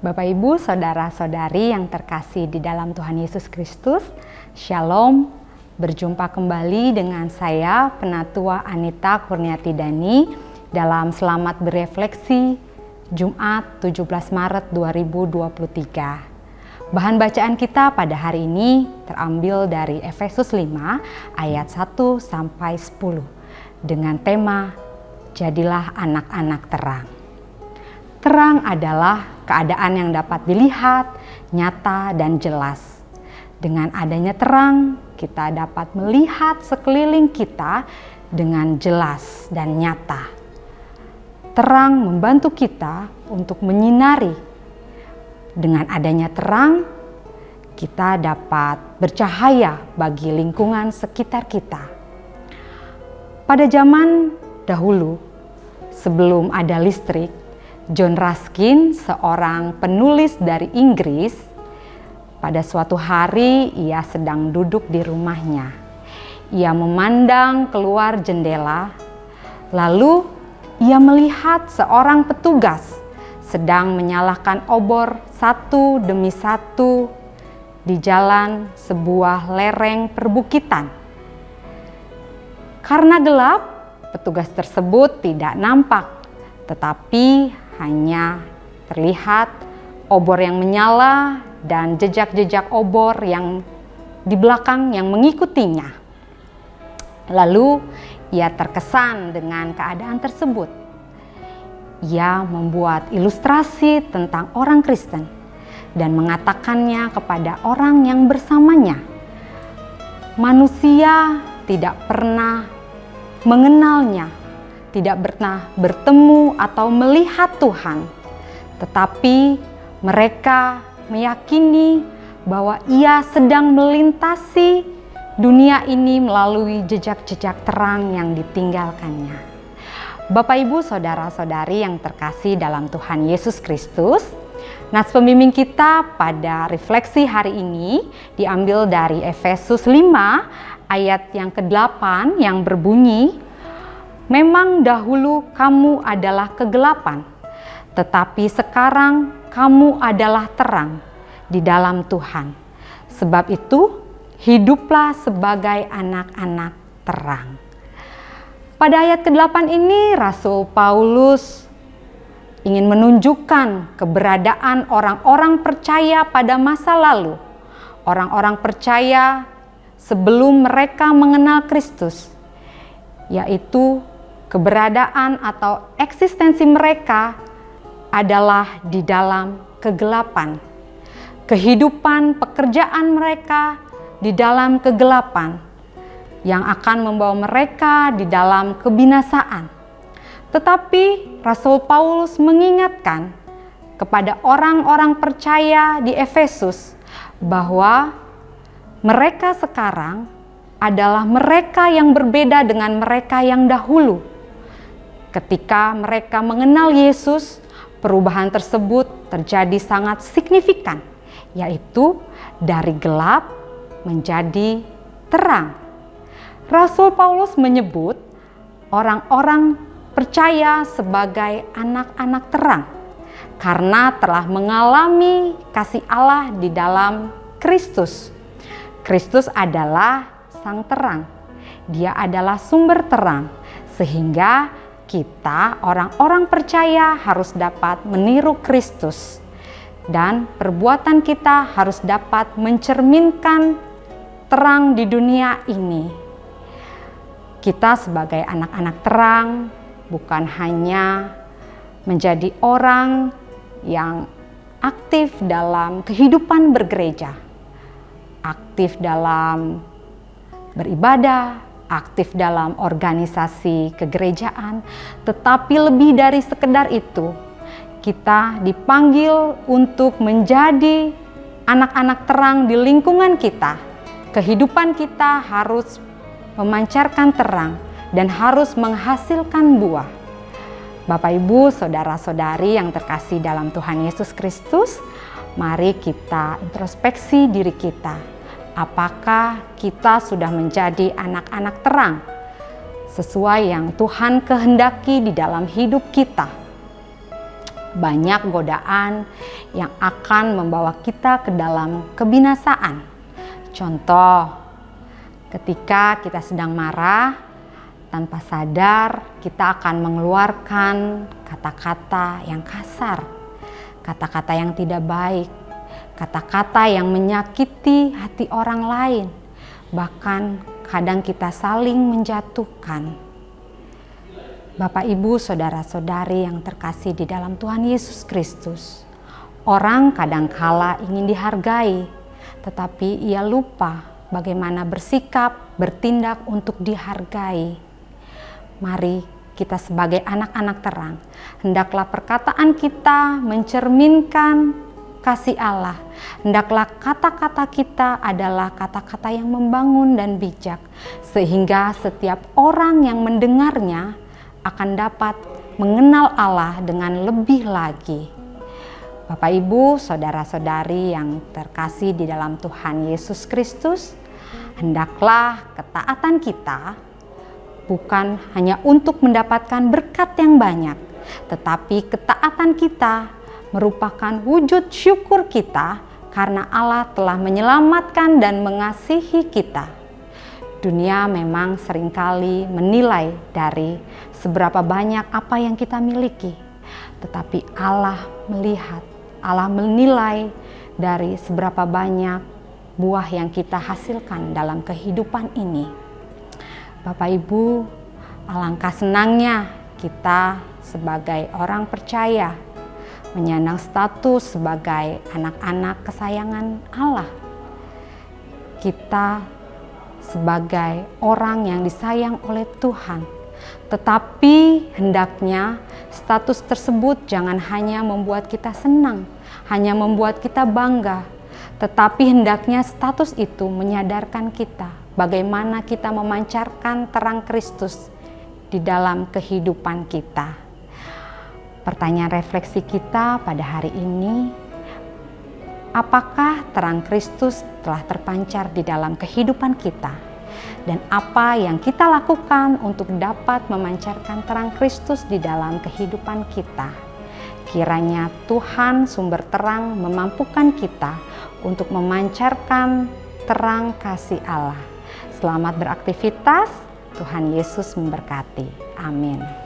Bapak, Ibu, Saudara-saudari yang terkasih di dalam Tuhan Yesus Kristus, Shalom. Berjumpa kembali dengan saya, Penatua Anita Kurniati Dani, dalam Selamat Berefleksi, Jumat 17 Maret 2023. Bahan bacaan kita pada hari ini terambil dari Efesus 5 ayat 1-10 dengan tema Jadilah Anak-anak Terang. Terang adalah keadaan yang dapat dilihat, nyata, dan jelas. Dengan adanya terang, kita dapat melihat sekeliling kita dengan jelas dan nyata. Terang membantu kita untuk menyinari. Dengan adanya terang, kita dapat bercahaya bagi lingkungan sekitar kita. Pada zaman dahulu, sebelum ada listrik, John Ruskin, seorang penulis dari Inggris, pada suatu hari ia sedang duduk di rumahnya. Ia memandang keluar jendela, lalu ia melihat seorang petugas sedang menyalakan obor satu demi satu di jalan sebuah lereng perbukitan. Karena gelap, petugas tersebut tidak nampak, tetapi hanya terlihat obor yang menyala dan jejak-jejak obor yang di belakang yang mengikutinya. Lalu ia terkesan dengan keadaan tersebut. Ia membuat ilustrasi tentang orang Kristen dan mengatakannya kepada orang yang bersamanya. Manusia tidak pernah mengenalnya, tidak pernah bertemu atau melihat Tuhan, tetapi mereka meyakini bahwa Ia sedang melintasi dunia ini melalui jejak-jejak terang yang ditinggalkannya. Bapak, Ibu, Saudara-saudari yang terkasih dalam Tuhan Yesus Kristus, nas pembimbing kita pada refleksi hari ini diambil dari Efesus 5 ayat yang ke-8 yang berbunyi, memang dahulu kamu adalah kegelapan, tetapi sekarang kamu adalah terang di dalam Tuhan. Sebab itu, hiduplah sebagai anak-anak terang. Pada ayat ke-8 ini, Rasul Paulus ingin menunjukkan keberadaan orang-orang percaya pada masa lalu. Orang-orang percaya sebelum mereka mengenal Kristus, yaitu keberadaan atau eksistensi mereka adalah di dalam kegelapan. Kehidupan pekerjaan mereka di dalam kegelapan yang akan membawa mereka di dalam kebinasaan. Tetapi Rasul Paulus mengingatkan kepada orang-orang percaya di Efesus bahwa mereka sekarang adalah mereka yang berbeda dengan mereka yang dahulu. Ketika mereka mengenal Yesus, perubahan tersebut terjadi sangat signifikan, yaitu dari gelap menjadi terang. Rasul Paulus menyebut orang-orang percaya sebagai anak-anak terang karena telah mengalami kasih Allah di dalam Kristus. Kristus adalah sang terang. Dia adalah sumber terang, sehingga kita orang-orang percaya harus dapat meniru Kristus dan perbuatan kita harus dapat mencerminkan terang di dunia ini. Kita sebagai anak-anak terang bukan hanya menjadi orang yang aktif dalam kehidupan bergereja, aktif dalam beribadah, aktif dalam organisasi kegerejaan, tetapi lebih dari sekedar itu, kita dipanggil untuk menjadi anak-anak terang di lingkungan kita. Kehidupan kita harus memancarkan terang dan harus menghasilkan buah. Bapak, Ibu, Saudara-saudari yang terkasih dalam Tuhan Yesus Kristus, mari kita introspeksi diri kita. Apakah kita sudah menjadi anak-anak terang sesuai yang Tuhan kehendaki di dalam hidup kita? Banyak godaan yang akan membawa kita ke dalam kebinasaan. Contoh, ketika kita sedang marah, tanpa sadar kita akan mengeluarkan kata-kata yang kasar, kata-kata yang tidak baik, kata-kata yang menyakiti hati orang lain, bahkan kadang kita saling menjatuhkan. Bapak, Ibu, saudara-saudari yang terkasih di dalam Tuhan Yesus Kristus, orang kadangkala ingin dihargai, tetapi ia lupa bagaimana bersikap, bertindak untuk dihargai. Mari kita sebagai anak-anak terang, hendaklah perkataan kita mencerminkan kasih Allah. Hendaklah kata-kata kita adalah kata-kata yang membangun dan bijak, sehingga setiap orang yang mendengarnya akan dapat mengenal Allah dengan lebih lagi. Bapak, Ibu, saudara-saudari yang terkasih di dalam Tuhan Yesus Kristus, hendaklah ketaatan kita bukan hanya untuk mendapatkan berkat yang banyak, tetapi ketaatan kita merupakan wujud syukur kita karena Allah telah menyelamatkan dan mengasihi kita. Dunia memang seringkali menilai dari seberapa banyak apa yang kita miliki, tetapi Allah melihat, Allah menilai dari seberapa banyak buah yang kita hasilkan dalam kehidupan ini. Bapak, Ibu, alangkah senangnya kita sebagai orang percaya menyandang status sebagai anak-anak kesayangan Allah. Kita sebagai orang yang disayang oleh Tuhan, tetapi hendaknya status tersebut jangan hanya membuat kita senang, hanya membuat kita bangga, tetapi hendaknya status itu menyadarkan kita bagaimana kita memancarkan terang Kristus di dalam kehidupan kita. Pertanyaan refleksi kita pada hari ini, apakah terang Kristus telah terpancar di dalam kehidupan kita? Dan apa yang kita lakukan untuk dapat memancarkan terang Kristus di dalam kehidupan kita? Kiranya Tuhan sumber terang memampukan kita untuk memancarkan terang kasih Allah. Selamat beraktivitas, Tuhan Yesus memberkati. Amin.